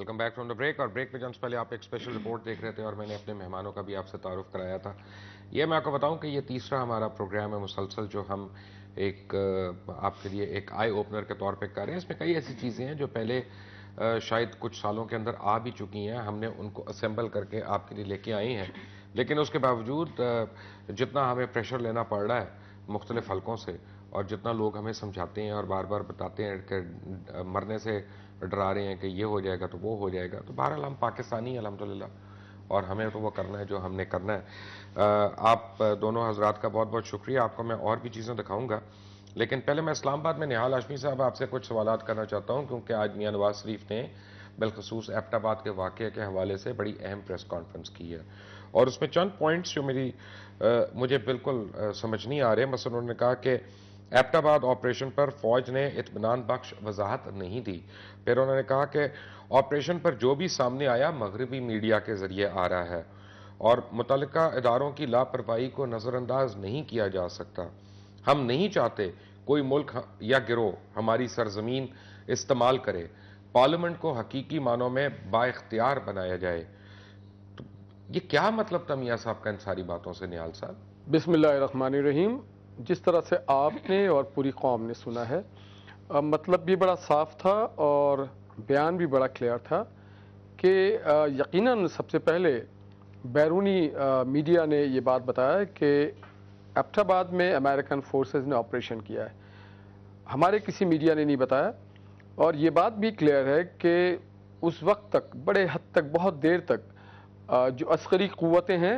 Welcome back from the break. اور break میں جانے سے پہلے آپ ایک اسپیشل رپورٹ دیکھ رہے تھے اور میں نے اپنے مہمانوں کا بھی آپ سے تعارف کرایا تھا. یہ میں آپ کو بتاؤں کہ یہ تیسرا ہمارا پروگرام ہے مسلسل جو ہم ایک آپ کے لیے ایک آئی اوپنر کے طور پہ کر رہے ہیں. اس میں کئی ایسی چیزیں ہیں جو پہلے شاید کچھ سالوں کے اندر آ بھی چکی ہیں, ہم نے ان کو اسمبل کر کے آپ کے لیے لے کے آئی ہیں. لیکن اس کے باوجود جتنا ہمیں پریشر لینا پڑ رہا ہے مختلف حلقوں سے, اور جتنا لوگ ہمیں سمجھاتے ہیں اور بار بار بتاتے ہیں کہ مرنے سے ڈرا رہے ہیں کہ یہ ہو جائے گا تو وہ ہو جائے گا, تو بہرحال ہم پاکستانی ہیں الحمدللہ, اور ہمیں تو وہ کرنا ہے جو ہم نے کرنا ہے. آپ دونوں حضرات کا بہت بہت شکریہ. آپ کو میں اور بھی چیزیں دکھاؤں گا, لیکن پہلے میں اسلام آباد میں نہال ہاشمی صاحب آپ سے کچھ سوالات کرنا چاہتا ہوں, کیونکہ آج میاں نواز شریف نے بالخصوص ایبٹ آباد کے واقعے کے حوالے سے بڑی اہم پریس کانفرنس کی ہے, اور اس میں چند پوائنٹس جو مجھے بالکل سمجھ نہیں آ رہے. مثلا انہوں نے کہا کہ ایبٹ آباد آپریشن پر فوج نے اطمینان بخش وضاحت نہیں دی. پھر انہوں نے کہا کہ آپریشن پر جو بھی سامنے آیا مغربی میڈیا کے ذریعے آ رہا ہے اور متعلقہ اداروں کی لاپرواہی کو نظر انداز نہیں کیا جا سکتا. ہم نہیں چاہتے کوئی ملک یا گروہ ہماری سرزمین استعمال کرے. پارلیمنٹ کو حقیقی معنوں میں با اختیار بنایا جائے. تو یہ کیا مطلب تھا میاں صاحب کا ان ساری باتوں سے نہال صاحب؟ بسم اللہ الرحمن الرحیم. جس طرح سے آپ نے اور پوری قوم نے سنا ہے, مطلب بھی بڑا صاف تھا اور بیان بھی بڑا کلیئر تھا کہ یقیناً سب سے پہلے بیرونی میڈیا نے یہ بات بتایا کہ ایبٹ آباد میں امریکن فورسز نے آپریشن کیا ہے. ہمارے کسی میڈیا نے نہیں بتایا, اور یہ بات بھی کلیئر ہے کہ اس وقت تک بڑے حد تک بہت دیر تک جو عسکری قوتیں ہیں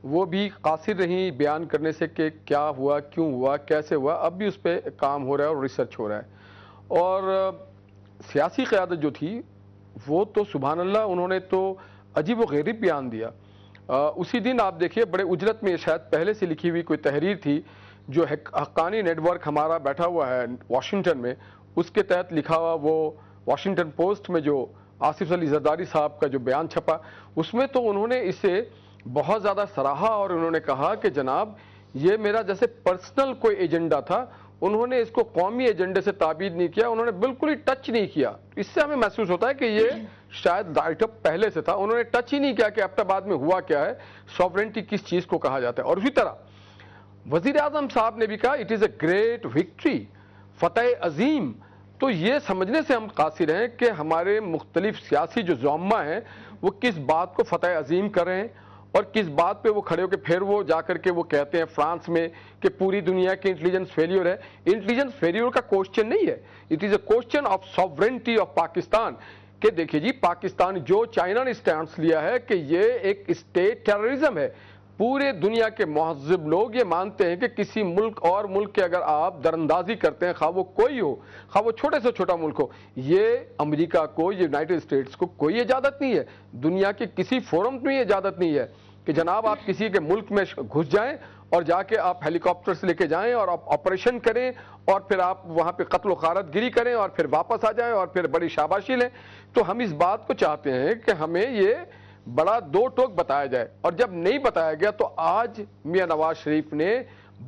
وہ بھی قاصر رہیں بیان کرنے سے کہ کیا ہوا, کیوں ہوا, کیسے ہوا. اب بھی اس پہ کام ہو رہا ہے اور ریسرچ ہو رہا ہے. اور سیاسی قیادت جو تھی وہ تو سبحان اللہ, انہوں نے تو عجیب و غریب بیان دیا. اسی دن آپ دیکھیے بڑے اجرت میں شاید پہلے سے لکھی ہوئی کوئی تحریر تھی جو حقانی نیٹ ورک ہمارا بیٹھا ہوا ہے واشنگٹن میں, اس کے تحت لکھا ہوا وہ واشنگٹن پوسٹ میں جو آصف علی زرداری صاحب کا جو بیان چھپا, اس میں تو انہوں نے اسے بہت زیادہ سراہا اور انہوں نے کہا کہ جناب یہ میرا جیسے پرسنل کوئی ایجنڈا تھا. انہوں نے اس کو قومی ایجنڈے سے تعبیر نہیں کیا, انہوں نے بالکل ہی ٹچ نہیں کیا. اس سے ہمیں محسوس ہوتا ہے کہ یہ شاید رائٹ اپ پہلے سے تھا. انہوں نے ٹچ ہی نہیں کیا کہ ایبٹ آباد میں ہوا کیا ہے, سوورنٹی کس چیز کو کہا جاتا ہے. اور اسی طرح وزیر اعظم صاحب نے بھی کہا it is a great victory, فتح عظیم. تو یہ سمجھنے سے ہم قاصر ہیں کہ ہمارے مختلف سیاسی جو زعماء ہیں وہ کس بات کو فتح عظیم کر رہے ہیں اور کس بات پہ وہ کھڑے ہو کے پھر وہ جا کر کے وہ کہتے ہیں فرانس میں کہ پوری دنیا کی انٹیلیجنس فیلیور ہے. انٹیلیجنس فیلیور کا کوشچن نہیں ہے, it is a question of sovereignty of Pakistan. کہ دیکھیے جی, پاکستان جو چائنا نے اسٹینڈ لیا ہے کہ یہ ایک اسٹیٹ ٹیررزم ہے. پورے دنیا کے مہذب لوگ یہ مانتے ہیں کہ کسی ملک اور ملک کے اگر آپ دراندازی کرتے ہیں, خواہ وہ کوئی ہو, خواہ وہ چھوٹے سے چھوٹا ملک ہو, یہ امریکہ کو, یونائٹڈ اسٹیٹس کو کوئی اجازت نہیں ہے, دنیا کے کسی فورم میں یہ اجازت نہیں ہے کہ جناب آپ کسی کے ملک میں گھس جائیں اور جا کے آپ ہیلی کاپٹر سے لے کے جائیں اور آپ آپریشن کریں اور پھر آپ وہاں پہ قتل و غارت گری کریں اور پھر واپس آ جائیں اور پھر بڑی شاباشی لیں. تو ہم اس بات کو چاہتے ہیں کہ ہمیں یہ بڑا دو ٹوک بتایا جائے, اور جب نہیں بتایا گیا تو آج میاں نواز شریف نے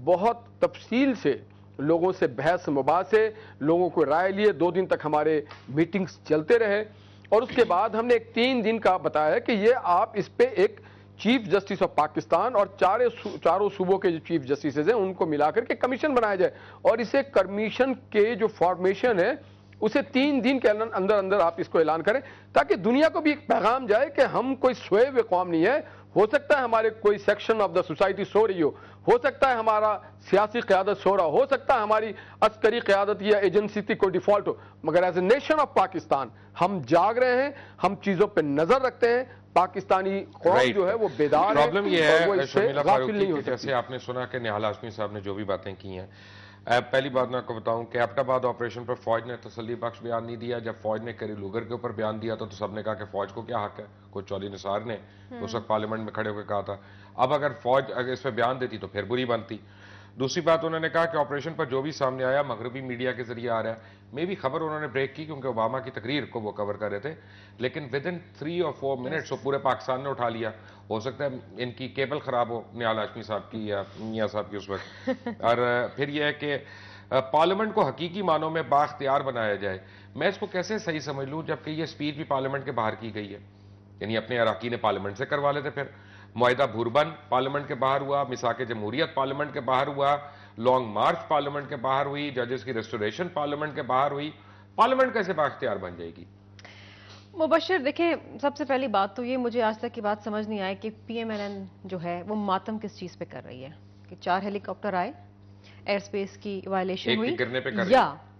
بہت تفصیل سے لوگوں سے بحث مباحثے, لوگوں کو رائے لیے. 2 دن تک ہمارے میٹنگز چلتے رہے, اور اس کے بعد ہم نے ایک 3 دن کا بتایا کہ یہ آپ اس پہ ایک چیف جسٹس آف پاکستان اور چاروں صوبوں کے جو چیف جسٹسز ہیں ان کو ملا کر کے کمیشن بنایا جائے, اور اسے کمیشن کے جو فارمیشن ہے اسے 3 دن کے اندر اندر آپ اس کو اعلان کریں تاکہ دنیا کو بھی ایک پیغام جائے کہ ہم کوئی سوئے ہوئے قوم نہیں ہے. ہو سکتا ہے ہمارے کوئی section of the society so رہی ہو سکتا ہے ہمارا سیاسی قیادت سو رہا ہو سکتا ہے ہماری عسکری قیادت یا ایجنسی کی کوئی ڈیفالٹ ہو, مگر as a nation of Pakistan ہم جاگ رہے ہیں, ہم چیزوں پہ نظر رکھتے ہیں. پاکستانی قوم جو ہے وہ بیدار ہے, پرابلم یہ اور وہ اس سے غافل نہیں ہو سکتی. جیسے آپ نے سنا کہ نہال ہاشمی صاحب نے جو بھی باتیں کی ہیں, پہلی بات میں آپ کو بتاؤں کہ ایبٹ آباد آپریشن پر فوج نے تسلی بخش بیان نہیں دیا. جب فوج نے کیری لوگر کے اوپر بیان دیا تو سب نے کہا کہ فوج کو کیا حق ہے, کوئی چولی نثار نے اس وقت پارلیمنٹ میں کھڑے ہو کے کہا تھا. اب اگر فوج اس پہ بیان دیتی تو پھر بری بنتی. دوسری بات انہوں نے کہا کہ آپریشن پر جو بھی سامنے آیا مغربی میڈیا کے ذریعے آ رہا ہے. میں بھی خبر انہوں نے بریک کی کیونکہ اوباما کی تقریر کو وہ کور کر رہے تھے, لیکن ودن 3 اور 4 منٹس وہ پورے پاکستان نے اٹھا لیا. ہو سکتا ہے ان کی کیبل خراب ہو نہال ہاشمی صاحب کی یا میاں صاحب کی اس وقت. اور پھر یہ ہے کہ پارلیمنٹ کو حقیقی معنوں میں بااختیار بنایا جائے. میں اس کو کیسے صحیح سمجھ لوں جبکہ یہ سپیچ بھی پارلیمنٹ کے باہر کی گئی ہے؟ یعنی اپنے اراکین پارلیمنٹ سے کروا لیتے. پھر معاہدہ بھوربن پارلیمنٹ کے باہر ہوا, میثاق جمہوریت پارلیمنٹ کے باہر ہوا, لانگ مارچ پارلیمنٹ کے باہر ہوئی, ججز کی ریسٹوریشن پارلیمنٹ کے باہر ہوئی. پارلیمنٹ کیسے بااختیار بن جائے گی؟ مبشر دیکھیں, سب سے پہلی بات تو یہ مجھے آج تک کی بات سمجھ نہیں آئی کہ پی ایم ایل این جو ہے وہ ماتم کس چیز پہ کر رہی ہے کہ 4 ہیلی کاپٹر آئے, ایئر سپیس کی وائلیشن ہوئی,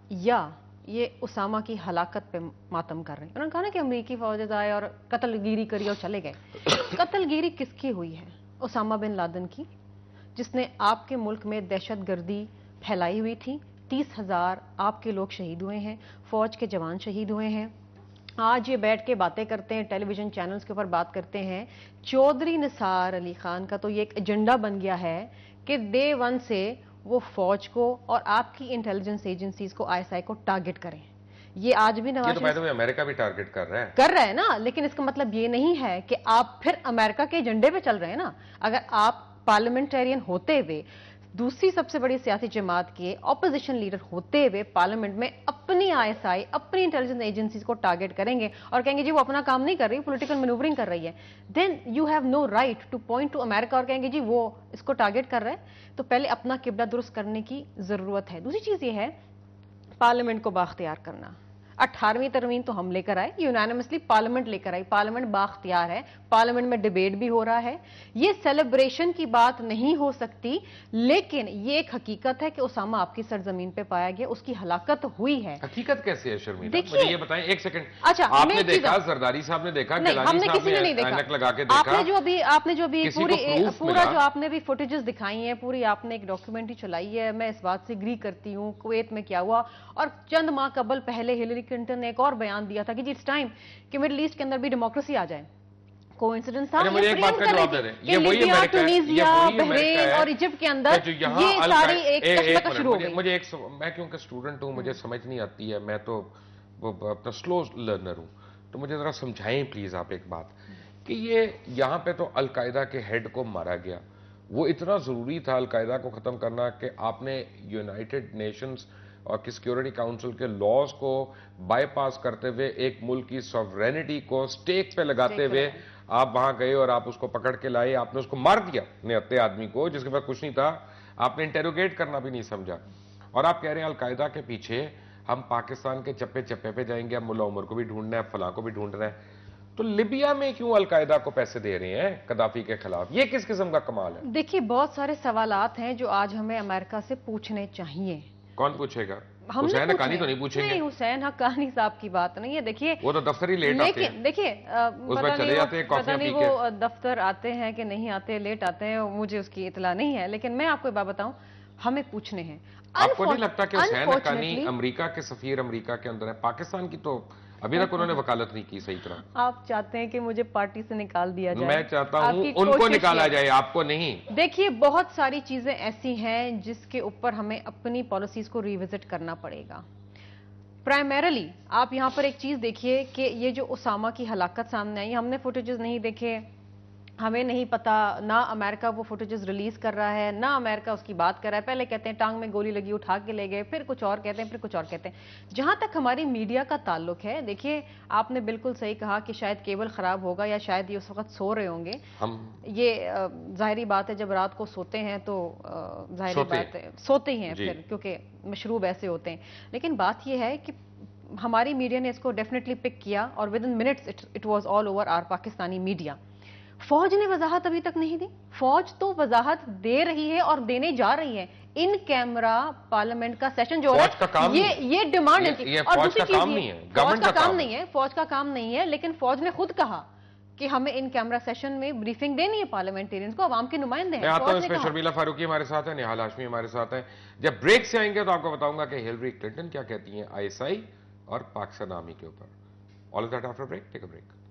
یا یہ اسامہ کی ہلاکت پہ ماتم کر رہے ہیں. انہوں نے کہا نا کہ امریکی فوجز آئے اور قتل گیری کری اور چلے گئے. قتل گیری کس کی ہوئی ہے؟ اسامہ بن لادن کی, جس نے آپ کے ملک میں دہشت گردی پھیلائی ہوئی تھی. 30,000 آپ کے لوگ شہید ہوئے ہیں, فوج کے جوان شہید ہوئے ہیں. آج یہ بیٹھ کے باتیں کرتے ہیں, ٹیلی ویژن چینلز کے اوپر بات کرتے ہیں. چودھری نثار علی خان کا تو یہ ایک ایجنڈا بن گیا ہے کہ ڈے 1 سے وہ فوج کو اور آپ کی انٹیلیجنس ایجنسیز کو ISI کو ٹارگٹ کریں. یہ آج بھی نواز شریف امریکہ بھی ٹارگٹ کر رہا ہے نا, لیکن اس کا مطلب یہ نہیں ہے کہ آپ پھر امریکہ کے ایجنڈے پہ چل رہے ہیں نا. اگر آپ پارلیمنٹیرین ہوتے ہوئے, دوسری سب سے بڑی سیاسی جماعت کے اپوزیشن لیڈر ہوتے ہوئے پارلیمنٹ میں اپنی ISI, اپنی انٹیلیجنس ایجنسیز کو ٹارگٹ کریں گے اور کہیں گے جی وہ اپنا کام نہیں کر رہی, پولیٹیکل مینوورنگ کر رہی ہے, then you have no right to point to امریکہ اور کہیں گے جی وہ اس کو ٹارگٹ کر رہا ہے. تو پہلے اپنا قبلہ درست کرنے کی ضرورت ہے. دوسری چیز یہ ہے پارلیمنٹ کو بااختیار کرنا. 18ویں ترمیم تو ہم لے کر آئے, یونانیمسلی پارلیمنٹ لے کر آئی, پارلیمنٹ بااختیار ہے, پارلیمنٹ میں ڈیبیٹ بھی ہو رہا ہے. یہ سیلیبریشن کی بات نہیں ہو سکتی, لیکن یہ ایک حقیقت ہے کہ اسامہ آپ کی سرزمین پہ پایا گیا, اس کی ہلاکت ہوئی ہے. حقیقت کیسے ہے شرمیلا؟ مجھے یہ بتائیں ایک سیکنڈ. اچھا, آپ نے دیکھا, زرداری صاحب نے دیکھا, گیلانی صاحب نے اینک لگا کے دیکھا, آپ نے جو بھی پورا جو آپ نے بھی فوٹیجز دکھائی ہیں, پوری آپ نے ایک ڈاکیومنٹری چلائی ہے. میں اس بات سے اگری کرتی ہوں, کویت میں کیا ہوا, اور چند ماہ قبل پہلے ہیلری کلنٹن نے ایک اور بیان دیا تھا کہ جی اٹس ٹائم کہ مڈل ایسٹ کے اندر بھی ڈیموکریسی آ جائے. کوئنسیڈنس تھا, لیبیا, ٹونیزیا, بحرین اور ایجپٹ کے اندر یہ ساری ایک کشمکش شروع ہو گئی. مجھے میں کیونکہ اسٹوڈنٹ ہوں, مجھے سمجھ نہیں آتی ہے, میں تو اپنا سلو لرنر ہوں, تو مجھے ذرا سمجھائیں پلیز آپ ایک بات کہ یہ یہاں پہ تو القاعدہ کے ہیڈ کو مارا گیا. وہ اتنا ضروری تھا القاعدہ کو ختم کرنا کہ آپ نے یونائٹڈ نیشنز اور سیکیورٹی کاؤنسل کے لاز کو بائی پاس کرتے ہوئے ایک ملک کی سوورینٹی کو سٹیک پہ لگاتے ہوئے آپ وہاں گئے اور آپ اس کو پکڑ کے لائے. آپ نے اس کو مار دیا, نہتے آدمی کو جس کے پاس کچھ نہیں تھا. آپ نے انٹیروگیٹ کرنا بھی نہیں سمجھا, اور آپ کہہ رہے ہیں القاعدہ کے پیچھے ہم پاکستان کے چپے چپے پہ جائیں گے, اب ملا عمر کو بھی ڈھونڈنا ہے, فلاں کو بھی ڈھونڈ رہے ہیں. تو لیبیا میں کیوں القاعدہ کو پیسے دے رہے ہیں قذافی کے خلاف؟ یہ کس قسم کا کمال ہے؟ دیکھیے بہت سارے سوالات ہیں جو آج ہمیں امریکہ سے پوچھنے چاہیے. کون پوچھے گا؟ حسین حقانی تو نہیں پوچھیں گے؟ نہیں, حسین حقانی صاحب کی بات نہیں ہے. دیکھیے وہ تو دفتر ہی لیٹ آتے ہیں, دیکھیے پتہ نہیں وہ دفتر آتے ہیں کہ نہیں آتے, لیٹ آتے ہیں, مجھے اس کی اطلاع نہیں ہے. لیکن میں آپ کو ایک بات بتاؤں, ہمیں پوچھنے ہیں. آپ کو نہیں لگتا کہ حسین حقانی امریکہ کے سفیر امریکہ کے اندر ہے؟ پاکستان کی تو ابھی تک انہوں نے وکالت نہیں کی صحیح طرح. آپ چاہتے ہیں کہ مجھے پارٹی سے نکال دیا جائے؟ میں چاہتا ہوں ان کو نکالا جائے, آپ کو نہیں. دیکھیے بہت ساری چیزیں ایسی ہیں جس کے اوپر ہمیں اپنی پالیسیز کو ریوزٹ کرنا پڑے گا. پرائمیرلی آپ یہاں پر ایک چیز دیکھیے کہ یہ جو اسامہ کی ہلاکت سامنے آئی, ہم نے فوٹیجز نہیں دیکھے, ہمیں نہیں پتا, نہ امریکہ وہ فوٹیجز ریلیز کر رہا ہے, نہ امریکہ اس کی بات کر رہا ہے. پہلے کہتے ہیں ٹانگ میں گولی لگی, اٹھا کے لے گئے, پھر کچھ اور کہتے ہیں, پھر کچھ اور کہتے ہیں. جہاں تک ہماری میڈیا کا تعلق ہے, دیکھیے آپ نے بالکل صحیح کہا کہ شاید کیبل خراب ہوگا یا شاید یہ اس وقت سو رہے ہوں گے. یہ ظاہری بات ہے, جب رات کو سوتے ہیں تو ظاہری بات ہے سوتے ہی ہیں پھر, کیونکہ مشروب ایسے ہوتے ہیں. لیکن بات یہ ہے کہ ہماری میڈیا نے اس کو ڈیفینیٹلی پک کیا اور within minutes it was all over our Pakistani media. فوج نے وضاحت ابھی تک نہیں دی. فوج تو وضاحت دے رہی ہے اور دینے جا رہی ہے. ان کیمرہ پارلیمنٹ کا سیشن جو ہے یہ ڈیمانڈ ہے, اور دوسری چیز فوج کا کام نہیں ہے, فوج کا کام نہیں ہے, لیکن فوج نے خود کہا کہ ہمیں ان کیمرہ سیشن میں بریفنگ دینی ہے پارلیمنٹیرینز کو, عوام کے نمائندے ہیں. میں آتا ہوں اس میں شرمیلا فاروقی ہمارے ساتھ ہیں, نہال ہاشمی ہمارے ساتھ ہیں. جب بریک سے آئیں گے تو آپ کو بتاؤں گا کہ ہیلری کلنٹن کیا کہتی ہیں ISI اور پاکستان آرمی کے اوپر. All of that after break. Take a break.